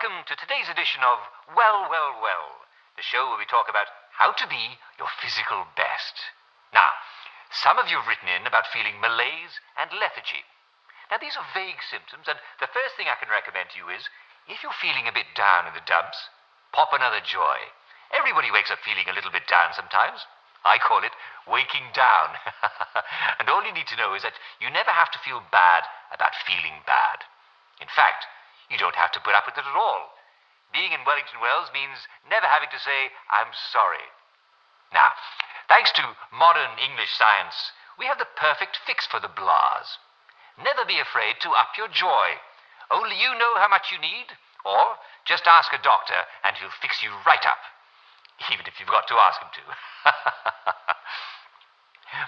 welcome to today's edition of Well, Well, Well, the show where we talk about how to be your physical best. Now, some of you have written in about feeling malaise and lethargy. Now, these are vague symptoms, and the first thing I can recommend to you is, if you're feeling a bit down in the dumps, pop another joy. Everybody wakes up feeling a little bit down sometimes. I call it waking down. And all you need to know is that you never have to feel bad about feeling bad. In fact, you don't have to put up with it at all. Being in Wellington Wells means never having to say, I'm sorry. Now, thanks to modern English science, we have the perfect fix for the blahs. Never be afraid to up your joy. Only you know how much you need, or just ask a doctor and he'll fix you right up. Even if you've got to ask him to.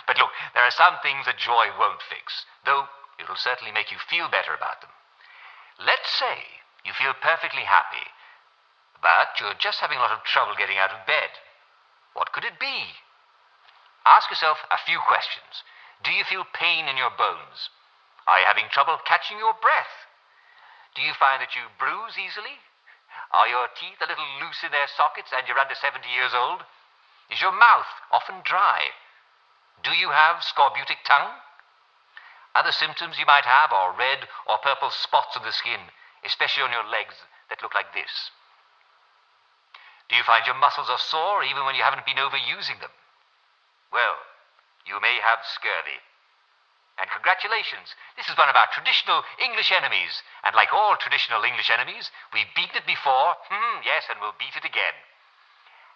But look, there are some things that joy won't fix, though it'll certainly make you feel better about them. Let's say you feel perfectly happy, but you're just having a lot of trouble getting out of bed. What could it be? Ask yourself a few questions. Do you feel pain in your bones? Are you having trouble catching your breath? Do you find that you bruise easily? Are your teeth a little loose in their sockets and you're under 70 years old? Is your mouth often dry? Do you have scorbutic tongue? Other symptoms you might have are red or purple spots on the skin, especially on your legs that look like this. Do you find your muscles are sore even when you haven't been overusing them? Well, you may have scurvy. And congratulations, this is one of our traditional English enemies. And like all traditional English enemies, we've beaten it before, yes, and we'll beat it again.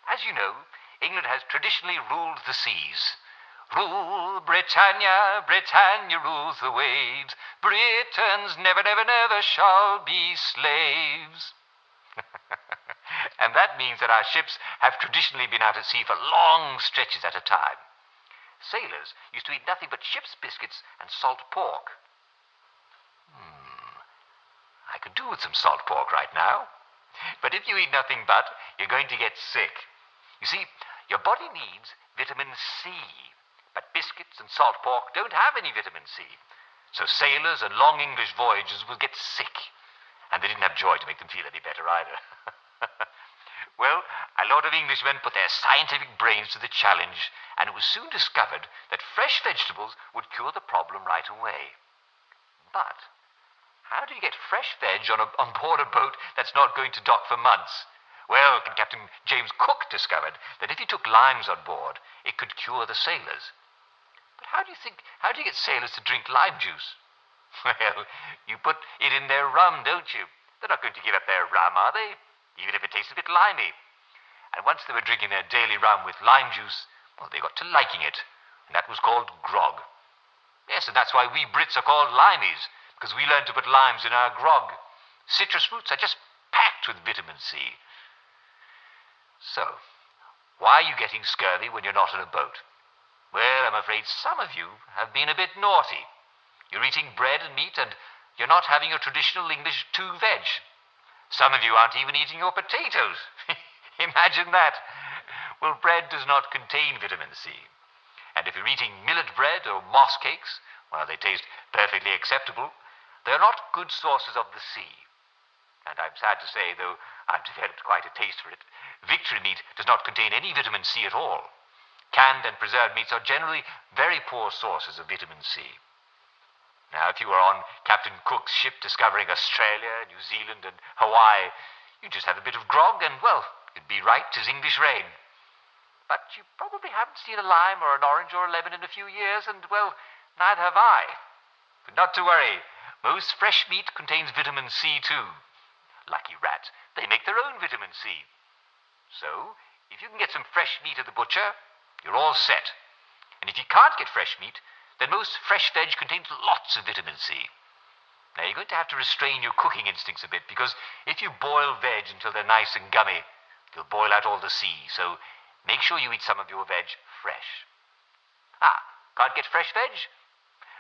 As you know, England has traditionally ruled the seas. Rule Britannia, Britannia rules the waves. Britons never, never, never shall be slaves. And that means that our ships have traditionally been out at sea for long stretches at a time. Sailors used to eat nothing but ship's biscuits and salt pork. I could do with some salt pork right now. But if you eat nothing but, you're going to get sick. You see, your body needs vitamin C. But biscuits and salt pork don't have any vitamin C. So sailors and long English voyagers will get sick. And they didn't have joy to make them feel any better either. Well, a lot of Englishmen put their scientific brains to the challenge, and it was soon discovered that fresh vegetables would cure the problem right away. But how do you get fresh veg on board a boat that's not going to dock for months? Well, Captain James Cook discovered that if he took limes on board, it could cure the sailors. But how do you get sailors to drink lime juice? Well, you put it in their rum, don't you? They're not going to give up their rum, are they? Even if it tastes a bit limey. And once they were drinking their daily rum with lime juice, well, they got to liking it. And that was called grog. Yes, and that's why we Brits are called limeys, because we learned to put limes in our grog. Citrus fruits are just packed with vitamin C. So, why are you getting scurvy when you're not on a boat? Well, I'm afraid some of you have been a bit naughty. You're eating bread and meat and you're not having your traditional English 2 veg. Some of you aren't even eating your potatoes. Imagine that. Well, bread does not contain vitamin C. And if you're eating millet bread or moss cakes, while they taste perfectly acceptable, they're not good sources of the C. And I'm sad to say, though I've developed quite a taste for it, victory meat does not contain any vitamin C at all. Canned and preserved meats are generally very poor sources of vitamin C. Now, if you were on Captain Cook's ship discovering Australia, New Zealand, and Hawaii, you'd just have a bit of grog and, well, it'd be right as English rain. But you probably haven't seen a lime or an orange or a lemon in a few years, and, well, neither have I. But not to worry. Most fresh meat contains vitamin C too. Lucky rats, they make their own vitamin C. So, if you can get some fresh meat at the butcher, you're all set. And if you can't get fresh meat, then most fresh veg contains lots of vitamin C. Now, you're going to have to restrain your cooking instincts a bit, because if you boil veg until they're nice and gummy, you'll boil out all the C. So, make sure you eat some of your veg fresh. Can't get fresh veg?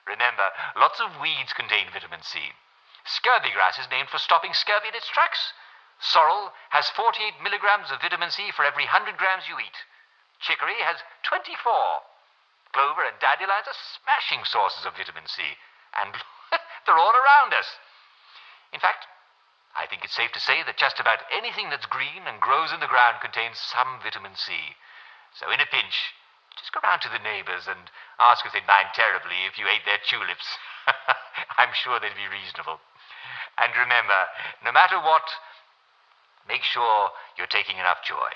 Remember, lots of weeds contain vitamin C. Scurvy grass is named for stopping scurvy in its tracks. Sorrel has 48 milligrams of vitamin C for every 100 grams you eat. Chicory has 24. Clover and dandelions are smashing sources of vitamin C. And they're all around us. In fact, I think it's safe to say that just about anything that's green and grows in the ground contains some vitamin C. So in a pinch, just go round to the neighbours and ask if they'd mind terribly if you ate their tulips. I'm sure they'd be reasonable. And remember, no matter what, make sure you're taking enough joy.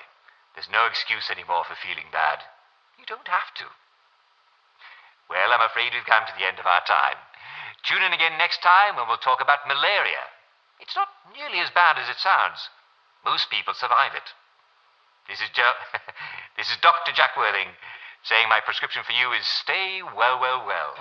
There's no excuse anymore for feeling bad. You don't have to. Well, I'm afraid we've come to the end of our time. Tune in again next time when we'll talk about malaria. It's not nearly as bad as it sounds. Most people survive it. This is this is Dr. Jack Worthing saying my prescription for you is stay well, well, well.